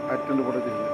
Attend കൂടെ തിരിഞ്ഞു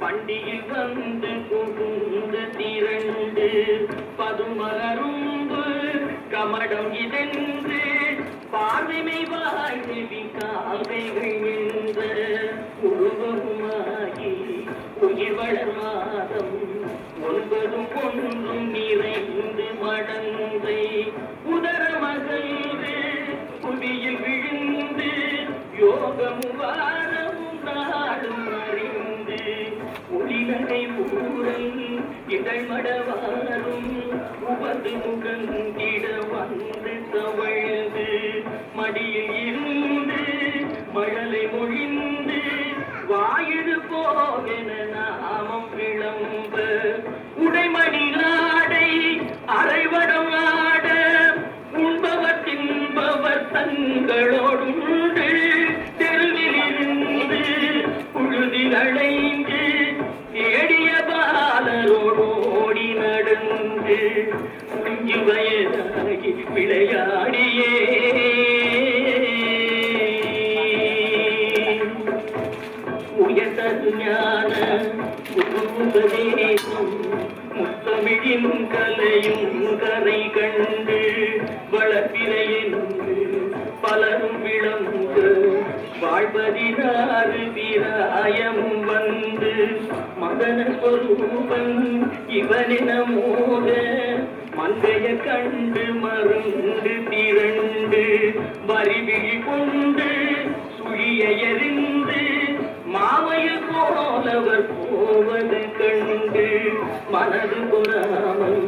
பண்டியில் வந்து புகுந்த திரண்டு பதுமரும்பு கமடம் இதென்று பார்வைமை வாழ்வி காவைகள் என்ற உருவமாகி உயிர் வளர் மாதம் ஒன்பதும் ஒன்றும் நிறைந்து மடந்தை உதர மகிழ்ந்து புவியில் விழுந்து யோகமும் வாரமும் நாடும் அறிந்து ஒளிகளை ஊரல் இடை மடவாரும் உபது முகங்கிட வந்து தவழ்ந்து மடியில் இருந்து மழலை மொழிந்து வாயிடு போவென நாமம் விளம்ப உடைமணி ஆடை அரைவடம் ஆட உண்பவர் தின்பவர் தங்களோடுண்டு தெருவில் இருந்து புழுதில் அடைந்து தேடிய பாலரோடு ஓடி நடந்து குஞ்சு வயதாகி விளையாடியே ஞான உபதேசம் முத்தமிழின் கலையும் கரை கண்டு வளர்ப்பிலை என்று பலரும் விளங்கு வாழ்வதினாறு வீராயம் வந்து மதன ஸ்வரூபன் இவனின மோத மங்கைய கண்டு மருந்து திரண்டு வரிவிழி கொண்டு சுழிய எறிந்து மாமையில் போலவர் போவது கண்டு மனது பொறாமல்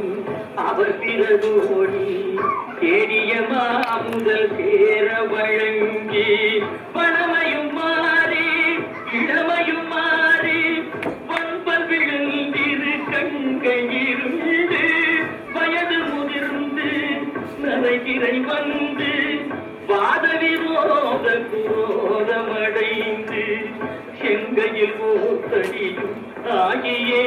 அவர் பிறதோடி தேடிய மாமுதல் சேர வழங்கி பணமையும் மாறி இளமையும் மாறி பண்பல் விழுந்திரு கங்கையிருந்து வயது முதிர்ந்து நரைதிரை வந்து வாத விரோத குரோதமடைந்து செங்கையில் ஓத்தடியும் ஆகியே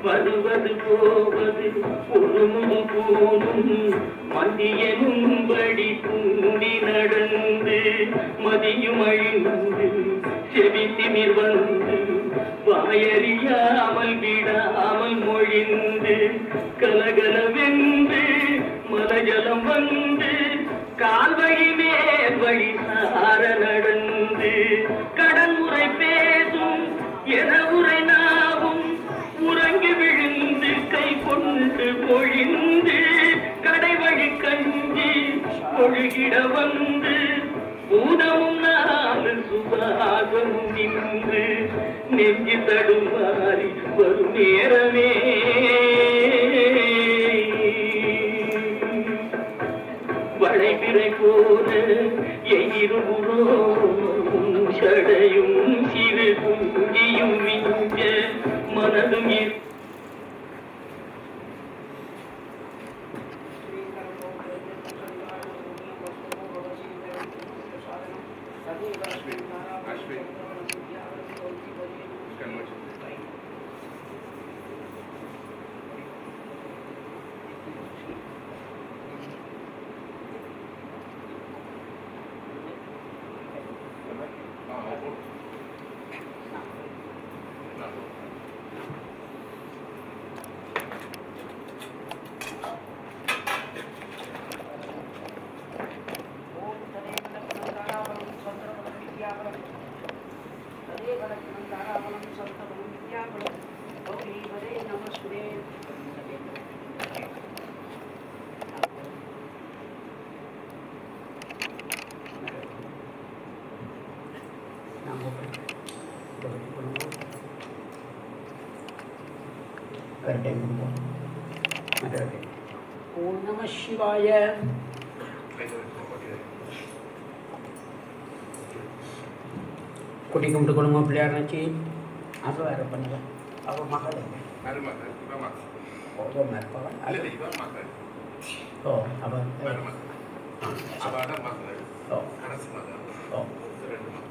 வருவது போவது பொறுமும் போனும் மந்தியனும்படி கூடி நடந்து மதியும் அழிந்து செவி திமிர் வந்து வாயறியாமல் விடாமல் மொழிந்து கலகலவென்று மலஜலம் வந்து கால்வழி மேல் வழி சார நடந்து கடன்முறை பேசும் என உரை நாவும் உறங்கி விழுந்து கை கொண்டு பொழிந்து கடைவழி கஞ்சி ஒழுகிட வந்து பூதமும் நாலு சுபாகமும் நின்று நெஞ்சு தடுமாறி வரும் நேரமே வளைபிறை போல எயிருபுறோம் சடையும் சிறு குஞ்சியும் மிஞ்ச மனதும் ஓம் நம சிவாய. குட்டி கும்பிட்டு கொடுங்க பிள்ளையார் நினச்சி அது வேறு பண்ணுவேன். அவள் மகள் ஓ அவள்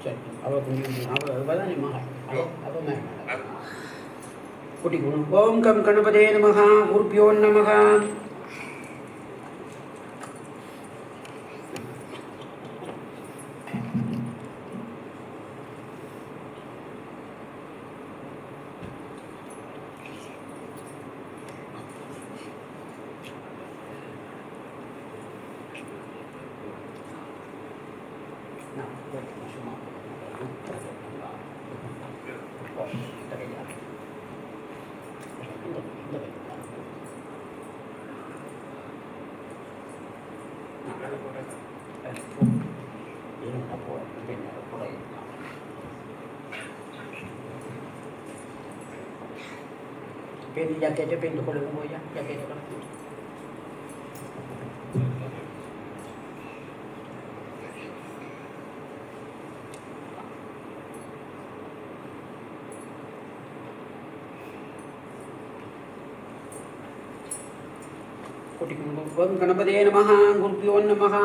சரி அவள் கொஞ்சம் அவள் தான் மகள் அவள் மேலே குட்டி குணம். ஓம் கம் கணபதே நமக குருப்பியோ நமக. Pwede jaket pintu ko lang mo yan. Jaket ko lang. Kutik mo ba? Ganapati namaha, gurpiyon namaha.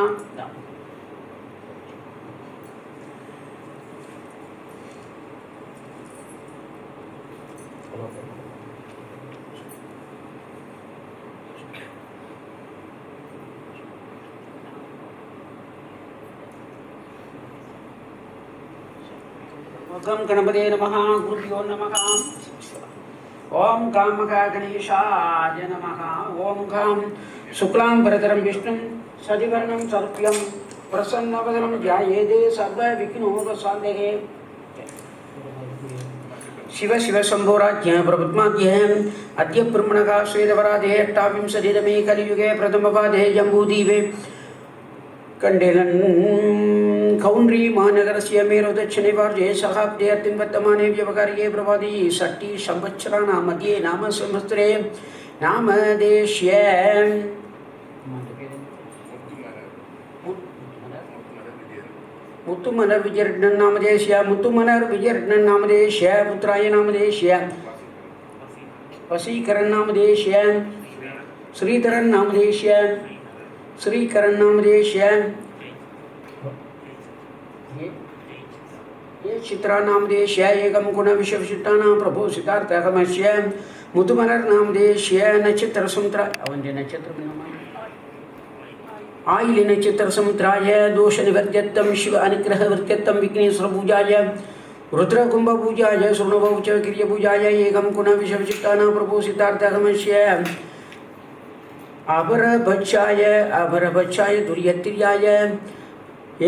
Gam Ganapati namaha, gurpiyon namaha. ओम कामकागणेशाय नमः। ओम काम शुक्लांबरधरं विष्णुं सजिवर्णं सर्प्यं प्रसन्नवदनं ध्यायेत् सर्वविघ्नोपशान्तये। शिव शिव शंभोराज्ञ प्रभुत्माद्य अद्य ब्रह्मणः श्वेतवराधे अष्टाविंशतितमे कलियुगे प्रथमपादे जम्बूद्वीपे कंडेलन कौंड्री महानगरस्य मेरु दक्षिणे वार्जे शताब्दे अत्युन्नतमाने व्यवहारिके प्रभाति षष्ठी संवत्सराणां मध्ये नाम संवत्सरे नामदेश्य मुत्तुमलर विजयरत्न नामदेश्य मुत्तुमलर विजयरत्न नामदेश्य पुत्राय नामदेश्य वशीकरण नामदेश्य श्रीधरन नामदेश्य श्रीकरण नामदेश्य ये चित्रा नामदेश्य एकम गुण विश्वविशिष्टानां प्रभु सिद्धार्थकमस्य मुत्तुमलर नामदेश्य नक्षत्र समुद्र अवंजे नक्षत्र आयि नक्षत्र समुद्राय दोष निवर्त्यत्तम शिव अनुग्रह वर्त्यत्तम विघ्नेश्वर पूजाय रुद्र कुंभ पूजाय स्वर्णभौच गिरिय पूजाय एकम गुण विश्वविशिष्टानां प्रभु सिद्धार्थकमस्य अभरभक्षाय दुर्यतिर्याय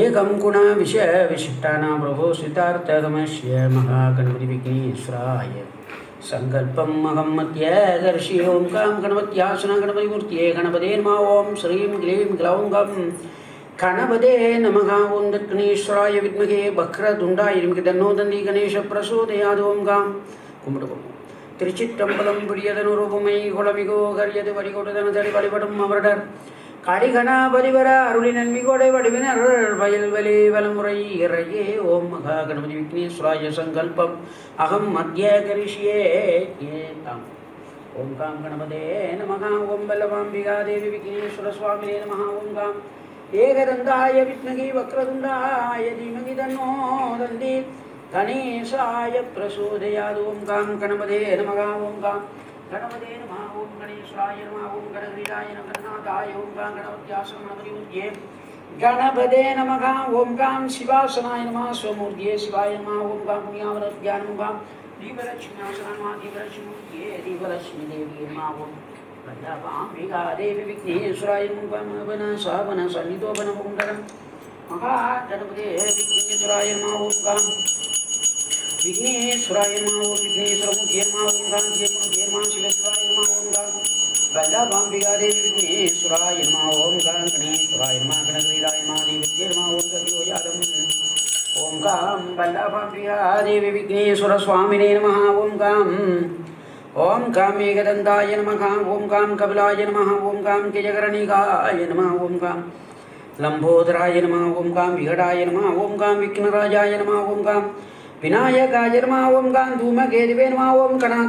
एकम गुण विशिष्टानां प्रभु सिद्धार्थकमस्य महागणपति विघ्नेश्वराय संकल्पम अहम मध्य दर्शि ओं काम गणपत्यासना गणपति मूर्तिये गणपते नमः। ओं श्रीं क्लीं ग्लौं गं गणपते नमः। ओं दक्षिणेश्वराय विद्महे वक्रतुण्डाय धीमहि तन्नो दन्ति गणेश प्रचोदयात्। ओं गां कुம்பிடுவோம். திருச்சிற்றம்பலம் பிரியதனுரூபமை குளமிகோ கரியது வடிகொடுதனதடி வழிபடும் அவரடர் கடிகணபதிவர அருளி நன்மிகோடை வடிவினர் வயல்வெளி வலமுறை இறையே. ஓம் மகா கணபதி விக்னேஸ்வராய சங்கல்பம் அகம் மத்திய கரிஷ்யே ஏதாம். ஓம் காம் கணபதே நமः. ஓம் பல்லவாம்பிகா தேவி விக்னேஸ்வர சுவாமினே நமः. ஓம் காம் ஏகதந்தாய வித்மகி வக்ரதுண்டாய தீமகி தன்னோ தந்தி गणेशाय प्रचोदयात्। ओं गां गणपते नमः। ओं गां गणपते नमः। ओं गणेशाय नमः। ओं गणगणेशाय नमः। गणनाथाय ओं गां गणपत्यासनं गणपति मूर्तिये गणपते नमः। ओं गां शिवासनाय नमः। स्वमूर्तिये शिवाय नमः। ओं गां पुण्यावरत्याय नमः। दीपलक्ष्म्यासनाय नमः। दीपलक्ष्मी मूर्तिये दीपलक्ष्मी देवी नमः। ओं वल्लभाम्बिका देवी विघ्नेश्वराय नमः। वन सावन सन्निधोपन कुण्डलं महागणपते विघ्नेश्वराय नमः। ओं गां विघ्नेश्वराय नमः। ओं विघ्नेश्वरमूर्तिये नमः। ओं गां जयमूर्तिये नमः। शिवेश्वराय नमः। ओं गां वल्लभाम्बिका देवी विघ्नेश्वराय नमः। ओं गां गणेश्वराय नमः। गणगणेशाय नमः। देवत्ये नमः। ओं गतियोजातम्। ओं गां वल्लभाम्बिका देवी विघ्नेश्वर स्वामिने नमः। ओं गां मेघदन्ताय नमः। ओं गां कपिलाय नमः। ओं गां गजकर्णिकाय नमः। ओं गां लंबोदराय नमः। ओं गां विकटाय नमः। ओं गां विघ्नराजाय नमः। ओं गां विनायकाय नमः। ओं गां धूमकेतवे नमः। ओं गणा